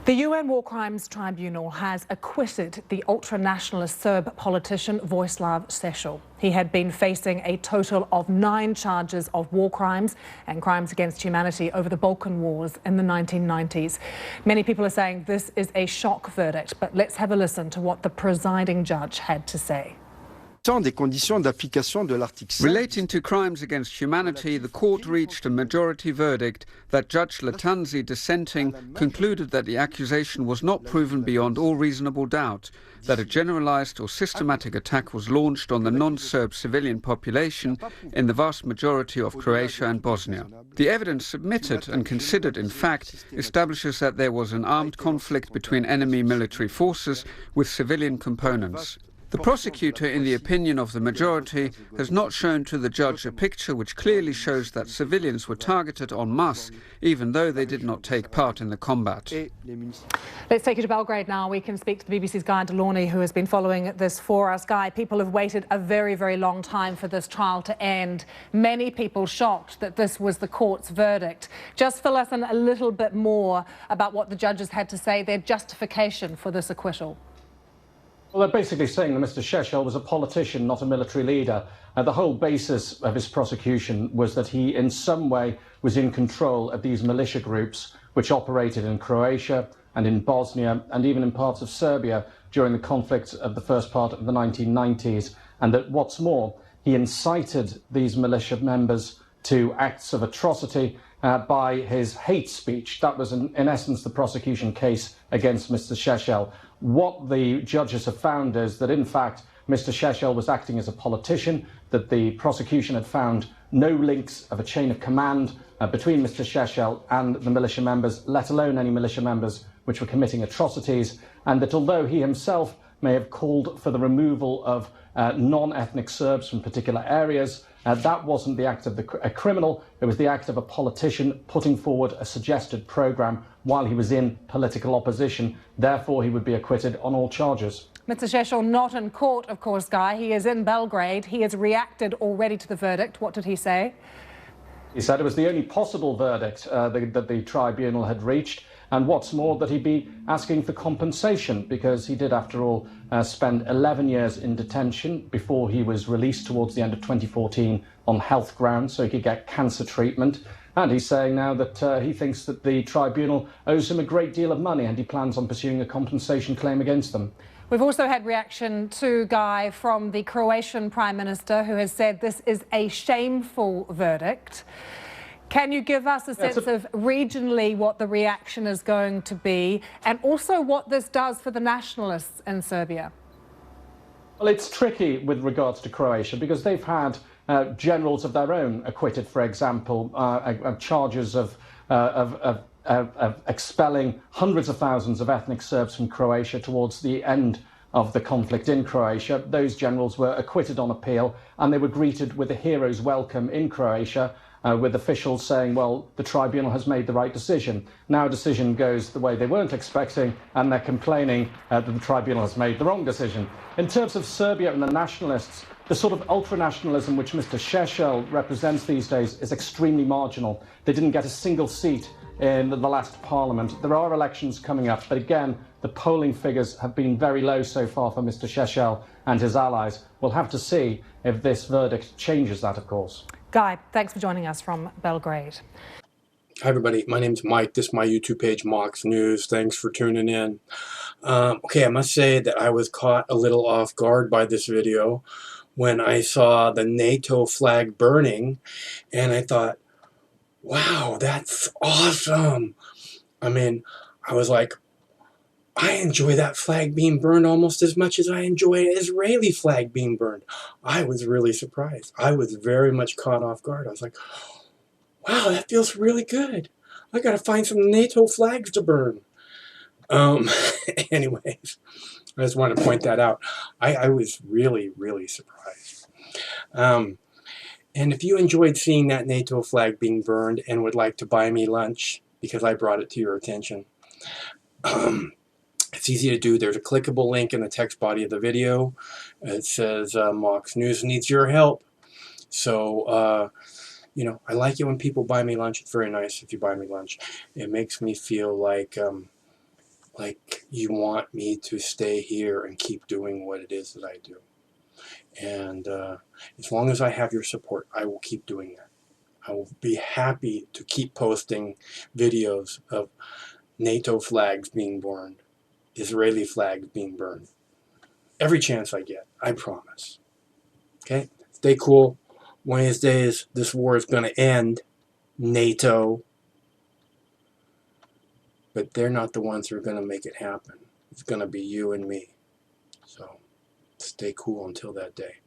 The UN War Crimes Tribunal has acquitted the ultra-nationalist Serb politician Vojislav Seselj. He had been facing a total of 9 charges of war crimes and crimes against humanity over the Balkan Wars in the 1990s. Many people are saying this is a shock verdict, but let's have a listen to what the presiding judge had to say. Relating to crimes against humanity, the court reached a majority verdict that Judge Latanzi, dissenting, concluded that the accusation was not proven beyond all reasonable doubt, that a generalized or systematic attack was launched on the non-Serb civilian population in the vast majority of Croatia and Bosnia. The evidence submitted and considered, in fact, establishes that there was an armed conflict between enemy military forces with civilian components. The prosecutor, in the opinion of the majority, has not shown to the judge a picture which clearly shows that civilians were targeted en masse, even though they did not take part in the combat. Let's take you to Belgrade now. We can speak to the BBC's Guy Delorney, who has been following this for us. Guy, people have waited a very, very long time for this trial to end. Many people shocked that this was the court's verdict. Just fill us in a little bit more about what the judges had to say, their justification for this acquittal. Well, they're basically saying that Mr. Seselj was a politician, not a military leader. The whole basis of his prosecution was that he in some way was in control of these militia groups which operated in Croatia and in Bosnia and even in parts of Serbia during the conflicts of the first part of the 1990s. And that, what's more, he incited these militia members to acts of atrocity by his hate speech. That was, in essence, the prosecution case against Mr. Seselj. What the judges have found is that, in fact, Mr. Seselj was acting as a politician, that the prosecution had found no links of a chain of command between Mr. Seselj and the militia members, let alone any militia members which were committing atrocities, and that although he himself may have called for the removal of non-ethnic Serbs from particular areas, that wasn't the act of a criminal, it was the act of a politician putting forward a suggested programme while he was in political opposition. Therefore, he would be acquitted on all charges. Mr. Seselj not in court, of course, Guy. He is in Belgrade. He has reacted already to the verdict. What did he say? He said it was the only possible verdict that the tribunal had reached. And what's more, that he'd be asking for compensation because he did, after all, spend 11 years in detention before he was released towards the end of 2014 on health grounds so he could get cancer treatment. And he's saying now that he thinks that the tribunal owes him a great deal of money and he plans on pursuing a compensation claim against them. We've also had reaction to Guy from the Croatian Prime Minister, who has said this is a shameful verdict. Can you give us a sense of regionally what the reaction is going to be and also what this does for the nationalists in Serbia? Well, it's tricky with regards to Croatia because they've had generals of their own acquitted, for example, charges of expelling hundreds of thousands of ethnic Serbs from Croatia towards the end of the conflict in Croatia. Those generals were acquitted on appeal and they were greeted with a hero's welcome in Croatia, with officials saying, well, the tribunal has made the right decision. Now a decision goes the way they weren't expecting and they're complaining that the tribunal has made the wrong decision. In terms of Serbia and the nationalists, the sort of ultra-nationalism which Mr. Seselj represents these days is extremely marginal. They didn't get a single seat in the last parliament. There are elections coming up, but again, the polling figures have been very low so far for Mr. Seselj and his allies. We'll have to see if this verdict changes that, of course. Guy, thanks for joining us from Belgrade. Hi, everybody. My name's Mike. This is my YouTube page, Mox News. Thanks for tuning in. Okay, I must say that I was caught a little off guard by this video when I saw the NATO flag burning, and I thought, wow, that's awesome. I mean, I was like, I enjoy that flag being burned almost as much as I enjoy an Israeli flag being burned. I was really surprised. I was very much caught off guard. I was like, wow, that feels really good. I got to find some NATO flags to burn. Anyways, I just wanted to point that out. I was really, really surprised. And if you enjoyed seeing that NATO flag being burned and would like to buy me lunch, because I brought it to your attention, it's easy to do. There's a clickable link in the text body of the video. It says Mox News needs your help. So, you know, I like it when people buy me lunch. It's very nice if you buy me lunch. It makes me feel like like you want me to stay here and keep doing what it is that I do. And as long as I have your support, I will keep doing that. I will be happy to keep posting videos of NATO flags being burned, Israeli flags being burned. Every chance I get, I promise. Okay? Stay cool. One of these days, this war is going to end. NATO. But they're not the ones who are going to make it happen. It's going to be you and me. So stay cool until that day.